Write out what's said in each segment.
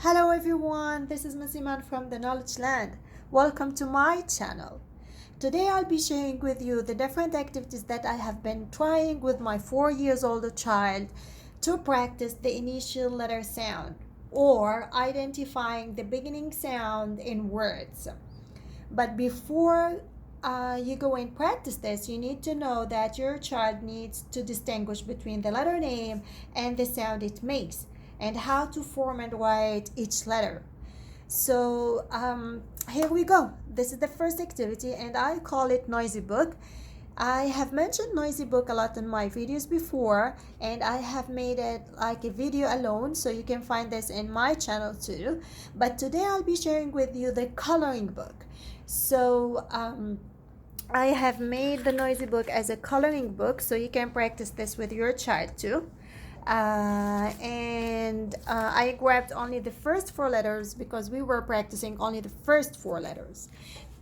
Hello everyone, this is Miss Iman from the Knowledge Land. Welcome to my channel. Today I'll be sharing with you the different activities that I have been trying with my 4 years old child to practice the initial letter sound or identifying the beginning sound in words. But before you go and practice this, you need to know that your child needs to distinguish between the letter name and the sound it makes, and how to form and write each letter. So here we go. This is the first activity and I call it Noisy Book. I have mentioned Noisy Book a lot in my videos before, and I have made it like a video alone, so you can find this in my channel too. But today I'll be sharing with you the coloring book. So I have made the Noisy Book as a coloring book, so you can practice this with your child too. I grabbed only the first 4 letters because we were practicing only the first 4 letters.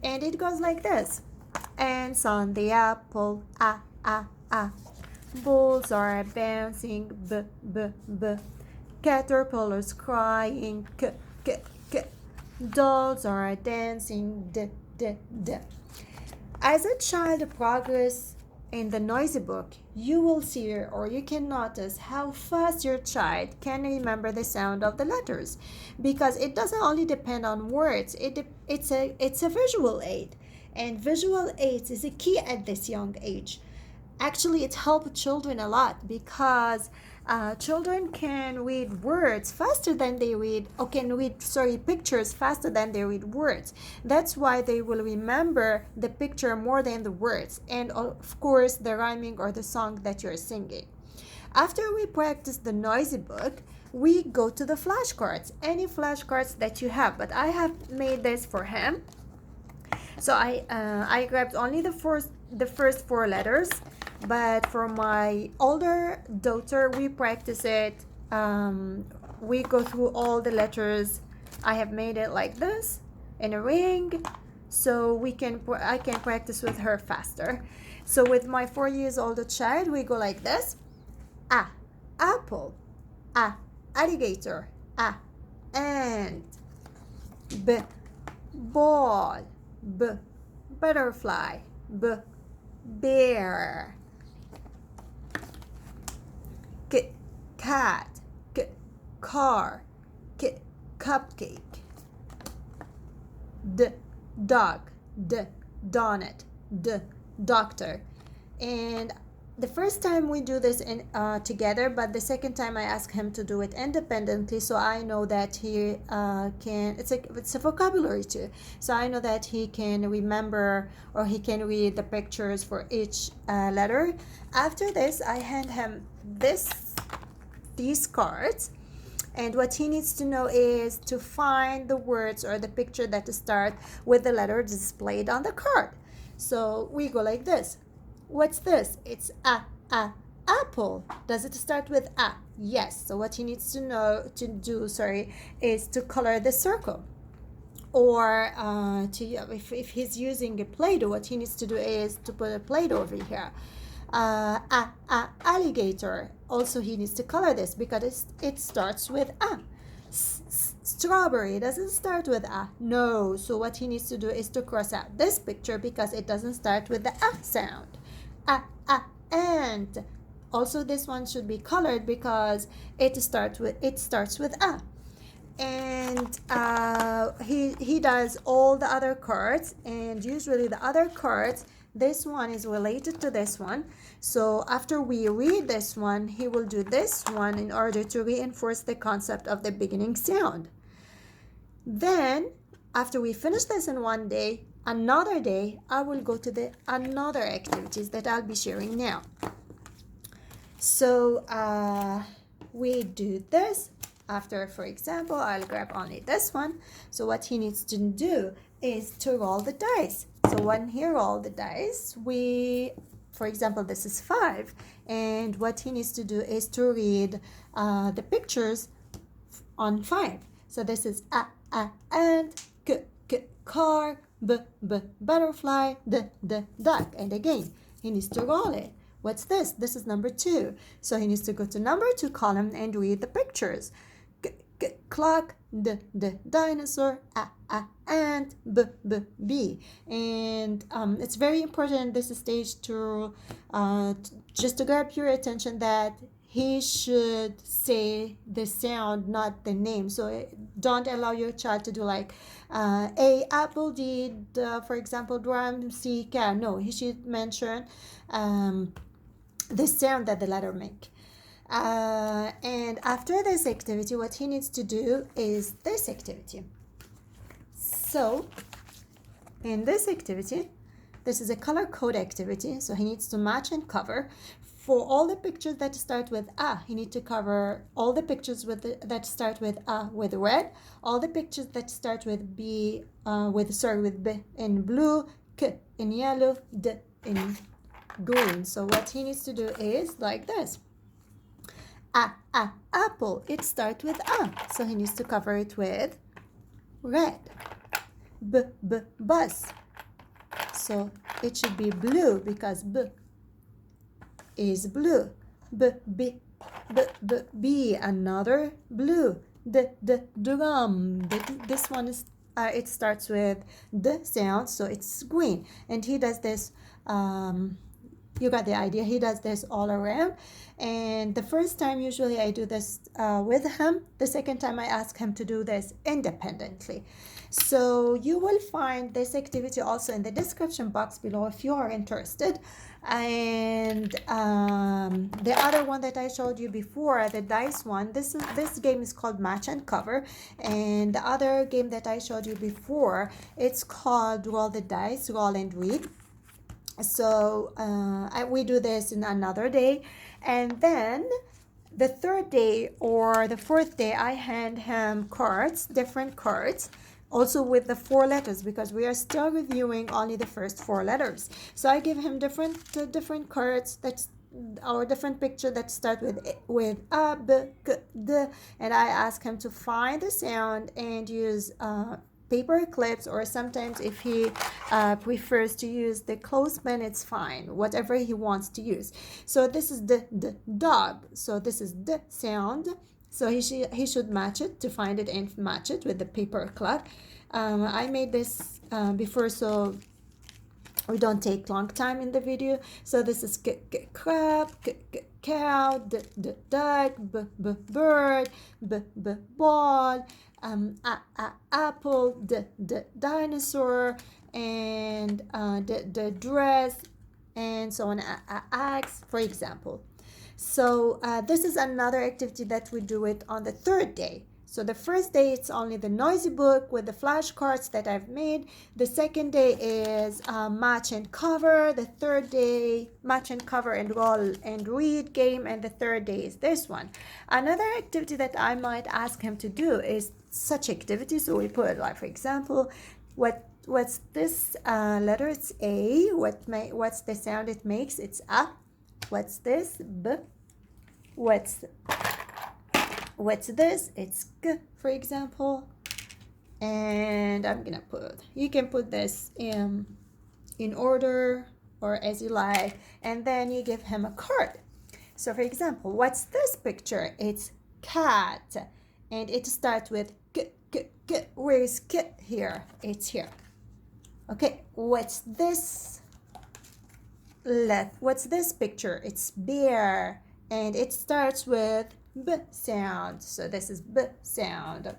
And it goes like this. Ants on the apple, Bulls are bouncing, b. Caterpillars crying, k. Dolls are dancing, d. As a child progresses in the Noisy Book, you will see or you can notice how fast your child can remember the sound of the letters, because it doesn't only depend on words, it's a visual aid, and visual aids is a key at this young age. Actually, it helps children a lot because children can read words faster than they read, or can read, pictures faster than they read words. That's why they will remember the picture more than the words, and of course the rhyming or the song that you're singing. After we practice the Noisy Book, we go to the flashcards, any flashcards that you have, but I have made this for him. So I grabbed only the first 4 letters, but for my older daughter, we practice it. We go through all the letters. I have made it like this in a ring, so I can practice with her faster. So with my 4 years old child, we go like this: A, apple; A, alligator; A, ant; B, ball; B, butterfly; B, bear; K, cat; K, car; K, cupcake; D, dog; D, donut; D, doctor. And the first time we do this together, but the second time I ask him to do it independently, so I know that he can. It's a vocabulary too, so I know that he can remember or he can read the pictures for each letter. After this, I hand him these cards, and what he needs to know is to find the words or the picture that start with the letter displayed on the card. So we go like this. What's this? It's apple. Does it start with A? Yes. So what he needs to do is to color the circle. Or if he's using a Play-Doh, what he needs to do is to put a Play-Doh over here. Alligator. Also, he needs to color this because it starts with A. Strawberry doesn't start with A. No. So what he needs to do is to cross out this picture because it doesn't start with the A sound. Ant. Also, this one should be colored because it starts with A. And he does all the other cards, and usually the other cards, this one is related to this one. So after we read this one, he will do this one in order to reinforce the concept of the beginning sound. Then after we finish this in one day, another day, I will go to the another activities that I'll be sharing now. So we do this. After, for example, I'll grab only this one. So what he needs to do is to roll the dice. So when he rolls the dice, for example, this is 5. And what he needs to do is to read the pictures on 5. So this is ant, car, b, butterfly, d, duck. And again, he needs to roll it. What's this? This is number 2. So he needs to go to number 2 column and read the pictures. clock, dinosaur, ant, bee. And it's very important in this stage to just to grab your attention that he should say the sound, not the name. So don't allow your child to do like A apple, D for example drum, C cat. No, he should mention the sound that the letter make. And after this activity, what he needs to do is this activity. So in this activity, this is a color code activity, so he needs to match and cover. For all the pictures that start with A, he needs to cover all the pictures that start with A with red, all the pictures that start with B with B in blue, K in yellow, D in green. So what he needs to do is like this. Apple, it starts with A, so he needs to cover it with red. Bus, so it should be blue because B is blue. B, another blue. Drum, this one is it starts with the sound, so it's green. And he does this you got the idea. He does this all around. And the first time usually I do this with him. The second time I ask him to do this independently. So you will find this activity also in the description box below if you are interested. And the other one that I showed you before, the dice one, this game is called Match and Cover. And the other game that I showed you before, it's called Roll the Dice, Roll and Read. So we do this in another day. And then the third day or the fourth day, I hand him cards, different cards, also with the 4 letters, because we are still reviewing only the first 4 letters. So I give him different cards that's our different picture that start with A, B, K, D, and I ask him to find the sound and use paper clips, or sometimes if he prefers to use the clothespin, it's fine, whatever he wants to use. So this is the dog, so this is the sound, so he should match it, to find it and match it with the paper cloth. I made this before, so we don't take long time in the video. So this is crab, cow, duck, bird, ball, apple, dinosaur, and the dress, and so on, axe, for example. So this is another activity that we do it on the third day. So the first day it's only the noisy book with the flashcards that I've made. The second day is match and cover. The third day match and cover and roll and read game, and the third day is this one. Another activity that I might ask him to do is such activity. So we put, like, for example, what's this letter? It's A. What's the sound it makes? It's A. What's this? B. What's this? It's G, for example. And I'm gonna you can put this in order or as you like, and then you give him a card. So for example, what's this picture? It's cat, and it starts with G. Where is G here? It's here. Okay, what's this what's this picture? It's bear, and it starts with B sound, so this is B sound.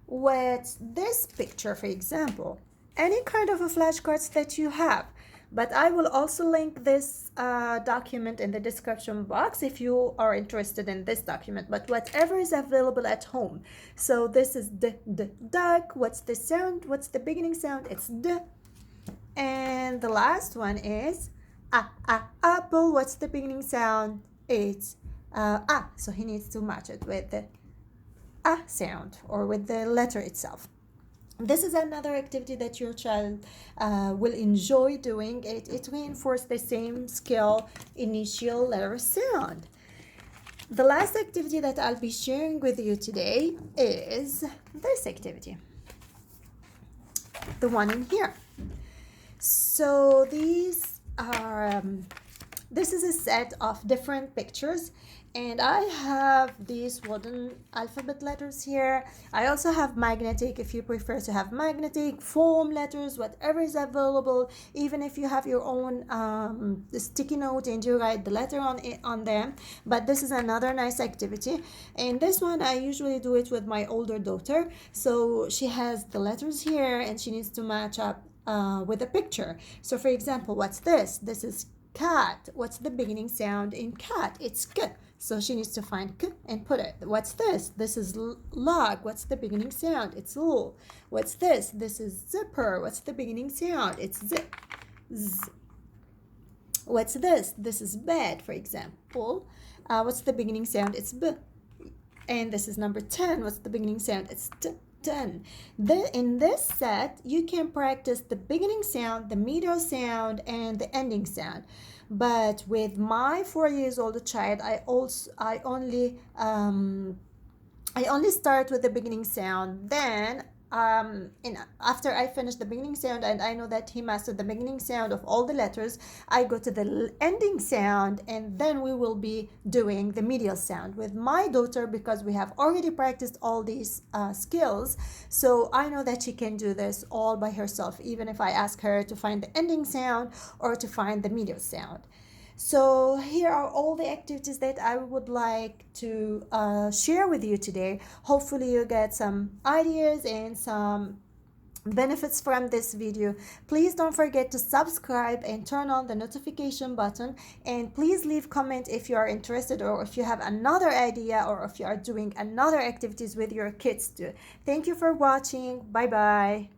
What's this picture, for example? Any kind of a flashcards that you have, but I will also link this document in the description box if you are interested in this document, but whatever is available at home. So this is the duck. What's the sound? What's the beginning sound? It's D. And the last one is apple. What's the beginning sound? It's so he needs to match it with the A sound or with the letter itself. This is another activity that your child will enjoy doing. It reinforces the same skill, initial letter sound. The last activity that I'll be sharing with you today is this activity, the one in here. So these are This is a set of different pictures, and I have these wooden alphabet letters here. I also have magnetic, if you prefer to have magnetic, foam letters, whatever is available. Even if you have your own sticky note and you write the letter on them. But this is another nice activity, and this one I usually do it with my older daughter. So she has the letters here and she needs to match up with a picture. So for example, what's this? This is cat. What's the beginning sound in cat? It's k. So she needs to find k and put it. What's this? This is log. What's the beginning sound? It's l. What's this? This is zipper. What's the beginning sound? It's zip. Z. What's this? This is bed, for example. What's the beginning sound? It's b. And this is number 10. What's the beginning sound? It's t. 10. In this set, you can practice the beginning sound, the middle sound, and the ending sound. But with my 4 years old child, I only start with the beginning sound. Then after I finish the beginning sound and I know that he mastered the beginning sound of all the letters, I go to the ending sound, and then we will be doing the medial sound with my daughter, because we have already practiced all these skills. So I know that she can do this all by herself, even if I ask her to find the ending sound or to find the medial sound. So here are all the activities that I would like to share with you today. Hopefully you get some ideas and some benefits from this video. Please don't forget to subscribe and turn on the notification button, and please leave comment if you are interested, or if you have another idea, or if you are doing another activities with your kids too. Thank you for watching. Bye bye.